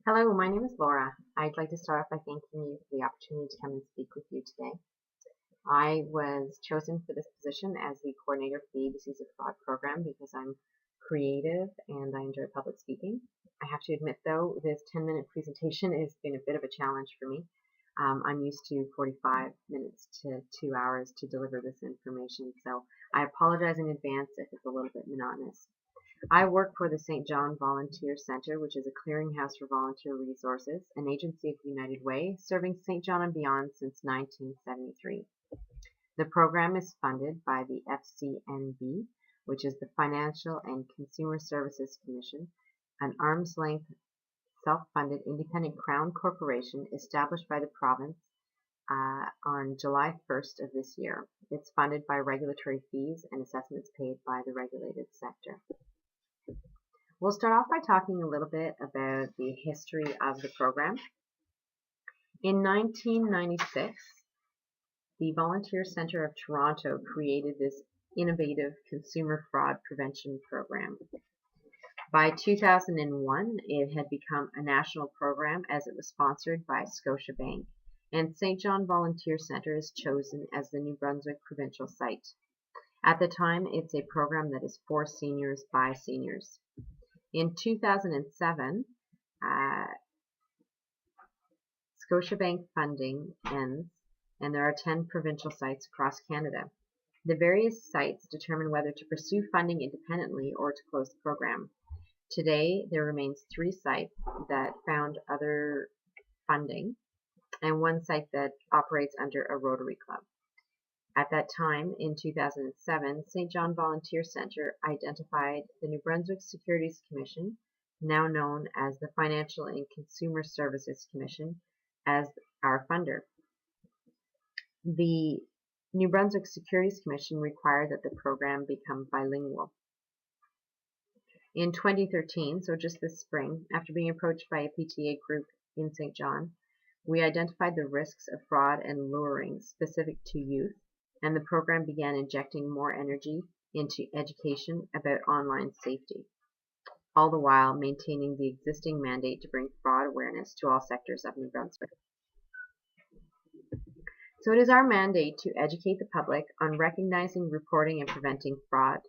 Hello, my name is Laura. I'd like to start off by thanking you for the opportunity to come and speak with you today. I was chosen for this position as the coordinator for the ABCs of Fraud program because I'm creative and I enjoy public speaking. I have to admit, though, this 10-minute presentation has been a bit of a challenge for me. I'm used to 45 minutes to 2 hours to deliver this information, so I apologize in advance if it's a little bit monotonous. I work for the St. John Volunteer Centre, which is a clearinghouse for volunteer resources, an agency of United Way, serving St. John and beyond since 1973. The program is funded by the FCNB, which is the Financial and Consumer Services Commission, an arm's-length, self-funded independent crown corporation established by the province on July 1st of this year. It's funded by regulatory fees and assessments paid by the regulated sector. We'll start off by talking a little bit about the history of the program. In 1996, the Volunteer Centre of Toronto created this innovative consumer fraud prevention program. By 2001, it had become a national program as it was sponsored by Scotiabank, and St. John Volunteer Centre is chosen as the New Brunswick provincial site. At the time, it's a program that is for seniors by seniors. In 2007, Scotiabank funding ends, and there are 10 provincial sites across Canada. The various sites determine whether to pursue funding independently or to close the program. Today, there remains 3 sites that found other funding, and 1 site that operates under a Rotary Club. At that time, in 2007, St. John Volunteer Centre identified the New Brunswick Securities Commission, now known as the Financial and Consumer Services Commission, as our funder. The New Brunswick Securities Commission required that the program become bilingual. In 2013, so just this spring, after being approached by a PTA group in St. John, we identified the risks of fraud and luring specific to youth, and the program began injecting more energy into education about online safety, all the while maintaining the existing mandate to bring fraud awareness to all sectors of New Brunswick. So it is our mandate to educate the public on recognizing, reporting, and preventing fraud.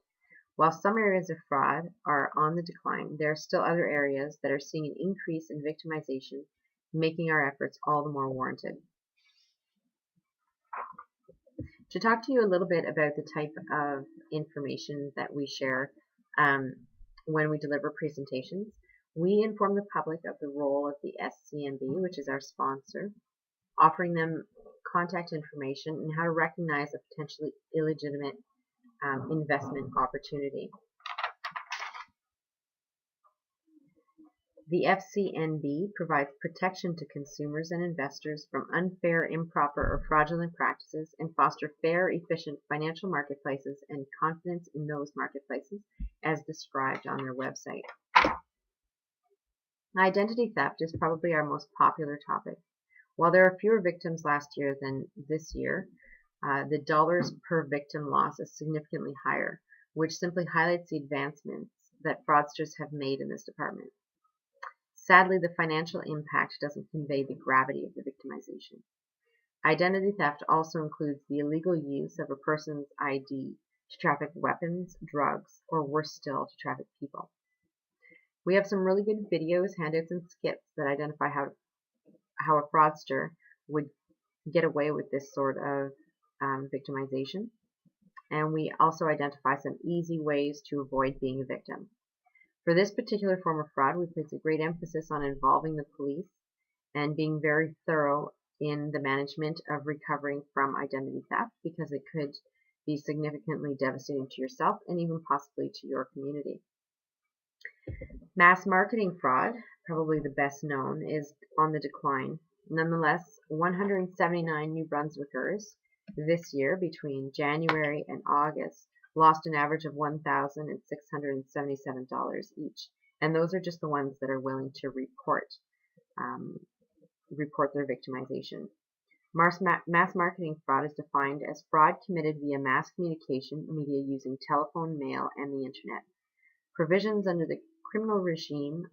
While some areas of fraud are on the decline, there are still other areas that are seeing an increase in victimization, making our efforts all the more warranted. To talk to you a little bit about the type of information that we share when we deliver presentations, we inform the public of the role of the SCNB, which is our sponsor, offering them contact information and how to recognize a potentially illegitimate investment opportunity. The FCNB provides protection to consumers and investors from unfair, improper, or fraudulent practices and foster fair, efficient financial marketplaces and confidence in those marketplaces as described on their website. Identity theft is probably our most popular topic. While there are fewer victims last year than this year, the dollars per victim loss is significantly higher, which simply highlights the advancements that fraudsters have made in this department. Sadly, the financial impact doesn't convey the gravity of the victimization. Identity theft also includes the illegal use of a person's ID to traffic weapons, drugs, or worse still, to traffic people. We have some really good videos, handouts, and skits that identify how a fraudster would get away with this sort of victimization. And we also identify some easy ways to avoid being a victim. For this particular form of fraud, we place a great emphasis on involving the police and being very thorough in the management of recovering from identity theft, because it could be significantly devastating to yourself and even possibly to your community. Mass marketing fraud, probably the best known, is on the decline. Nonetheless, 179 New Brunswickers this year, between January and August, lost an average of $1,677 each, and those are just the ones that are willing to report their victimization. Mass marketing fraud is defined as fraud committed via mass communication media using telephone, mail, and the internet. Provisions under the criminal regime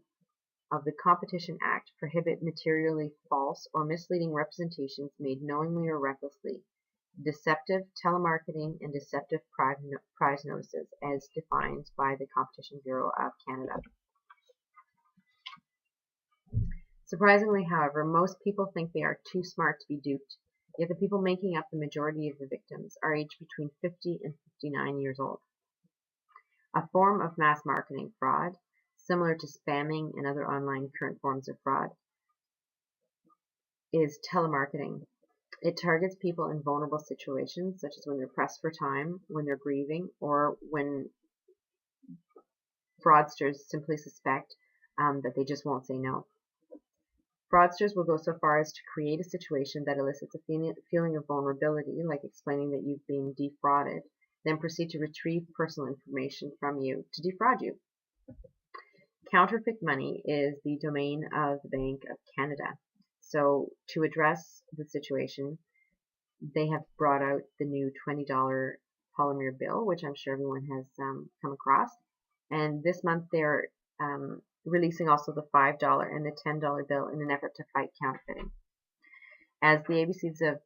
of the Competition Act prohibit materially false or misleading representations made knowingly or recklessly, deceptive telemarketing, and deceptive prize notices as defined by the Competition Bureau of Canada. Surprisingly, however, most people think they are too smart to be duped, yet the people making up the majority of the victims are aged between 50 and 59 years old. A form of mass marketing fraud, similar to spamming and other online current forms of fraud, is telemarketing. It targets people in vulnerable situations, such as when they're pressed for time, when they're grieving, or when fraudsters simply suspect that they just won't say no. Fraudsters will go so far as to create a situation that elicits a feeling of vulnerability, like explaining that you've been defrauded, then proceed to retrieve personal information from you to defraud you. Counterfeit money is the domain of the Bank of Canada. So to address the situation, they have brought out the new $20 polymer bill, which I'm sure everyone has come across. And this month they're releasing also the $5 and the $10 bill in an effort to fight counterfeiting. As the ABCs of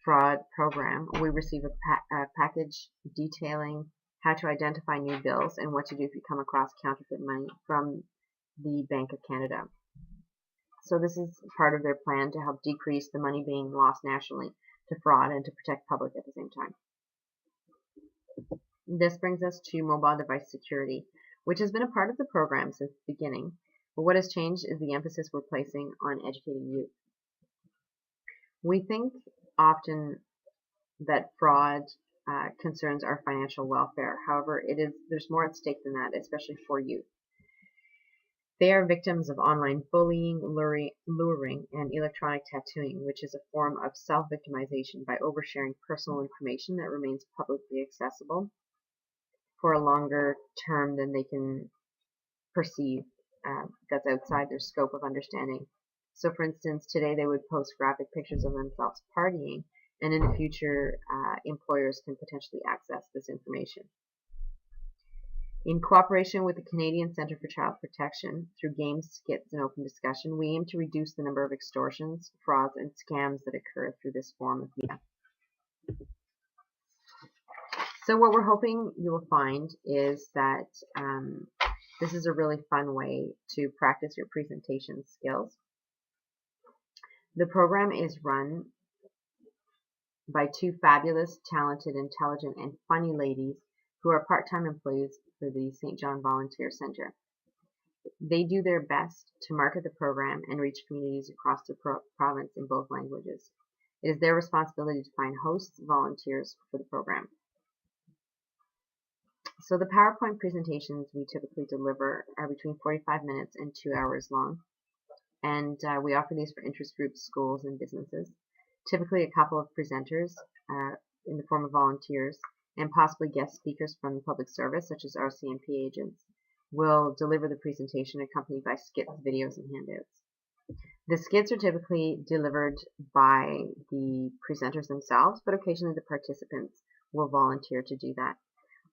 Fraud program, we receive a package detailing how to identify new bills and what to do if you come across counterfeit money from the Bank of Canada. So this is part of their plan to help decrease the money being lost nationally to fraud and to protect public at the same time. This brings us to mobile device security, which has been a part of the program since the beginning, but what has changed is the emphasis we're placing on educating youth. We think often that fraud concerns our financial welfare. However, there's more at stake than that, especially for youth. They are victims of online bullying, luring, and electronic tattooing, which is a form of self-victimization by oversharing personal information that remains publicly accessible for a longer term than they can perceive, that's outside their scope of understanding. So for instance, today they would post graphic pictures of themselves partying, and in the future, employers can potentially access this information. In cooperation with the Canadian Centre for Child Protection, through games, skits, and open discussion, we aim to reduce the number of extortions, frauds, and scams that occur through this form of media. So what we're hoping you will find is that this is a really fun way to practice your presentation skills. The program is run by two fabulous, talented, intelligent, and funny ladies who are part-time employees for the St. John Volunteer Centre. They do their best to market the program and reach communities across the province in both languages. It is their responsibility to find hosts, volunteers for the program. So the PowerPoint presentations we typically deliver are between 45 minutes and 2 hours long. And we offer these for interest groups, schools, and businesses. Typically a couple of presenters in the form of volunteers and possibly guest speakers from the public service, such as RCMP agents, will deliver the presentation accompanied by skits, videos, and handouts. The skits are typically delivered by the presenters themselves, but occasionally the participants will volunteer to do that.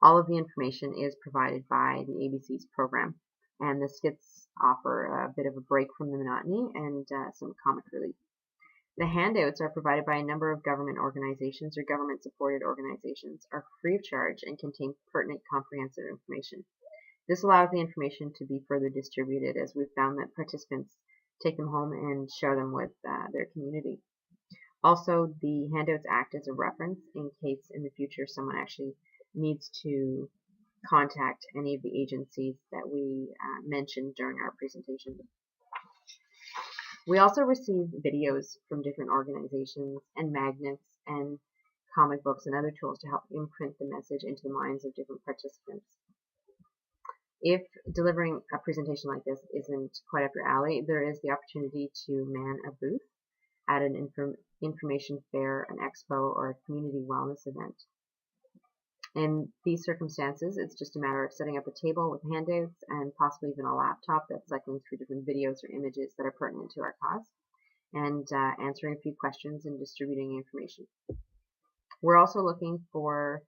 All of the information is provided by the ABC's program, and the skits offer a bit of a break from the monotony and some comic relief. The handouts are provided by a number of government organizations or government-supported organizations, are free of charge, and contain pertinent, comprehensive information. This allows the information to be further distributed, as we've found that participants take them home and share them with their community. Also, the handouts act as a reference in case in the future someone actually needs to contact any of the agencies that we mentioned during our presentation. We also receive videos from different organizations and magnets and comic books and other tools to help imprint the message into the minds of different participants. If delivering a presentation like this isn't quite up your alley, there is the opportunity to man a booth at an information fair, an expo, or a community wellness event. In these circumstances, it's just a matter of setting up a table with handouts and possibly even a laptop that's cycling through different videos or images that are pertinent to our cause, and answering a few questions and distributing information. We're also looking for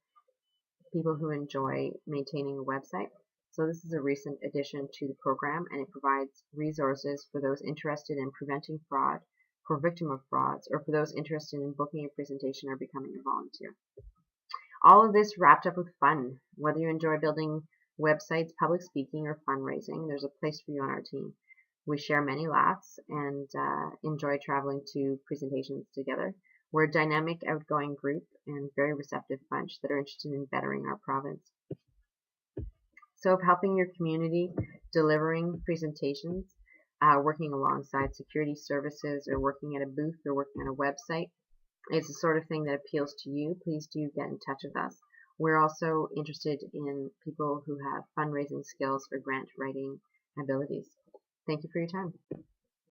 people who enjoy maintaining a website. So this is a recent addition to the program, and it provides resources for those interested in preventing fraud, for victim of frauds, or for those interested in booking a presentation or becoming a volunteer. All of this wrapped up with fun. Whether you enjoy building websites, public speaking, or fundraising, there's a place for you on our team. We share many laughs and enjoy traveling to presentations together. We're a dynamic, outgoing group and very receptive bunch that are interested in bettering our province. So if helping your community, delivering presentations, working alongside security services, or working at a booth, or working on a website is the sort of thing that appeals to you, please do get in touch with us. We're also interested in people who have fundraising skills or grant writing abilities. Thank you for your time.